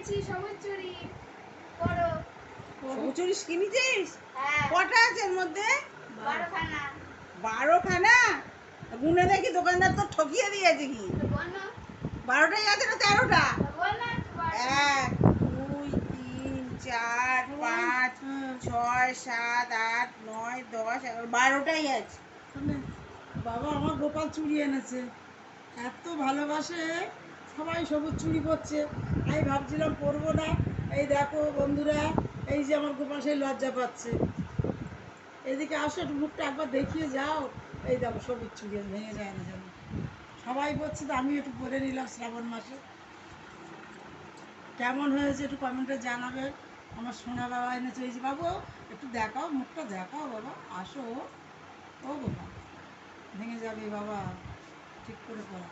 কিনেছি সবুজ চুড়ি। পরো। সবুজ চুড়ি কিনেছিস? হ্যাঁ। কটা আছে এর মধ্যে? 12 খানা। 12 খানা? গুনে দেখি দোকানদার তো ঠকিয়ে দিয়েছে কি? বল না। 12টাই আছে না 13টা? বল না। 1 2 3 4 5 6 7 8 9 10 11 12টাই আছে। বাবা আমার গোপাল চুড়ি এনেছে, এত ভালোবাসে, সবাই সবুজ চুড়ি পরছে, আমি ভাবছিলাম পরবো না। এই দেখো বন্ধুরা, এই যে আমার গোপাল সেই লজ্জা পাচ্ছে। এদিকে আসো, একটু মুখটা একবার দেখিয়ে যাও। এই দেখো সবুজ চুড়ি ভেঙে যায় না যেন। সবাই পরছে তো আমি একটু পরে নিলাম শ্রাবণ মাসে। কেমন হয়েছে একটু কমেন্টে জানাবে। আমার সোনা বাবা এনেছে, এই যে বাবু একটু দেখাও, মুখটা দেখাও বাবা, আসো। ও বাবা ভেঙে যাবে বাবা, ঠিক করে পড়া।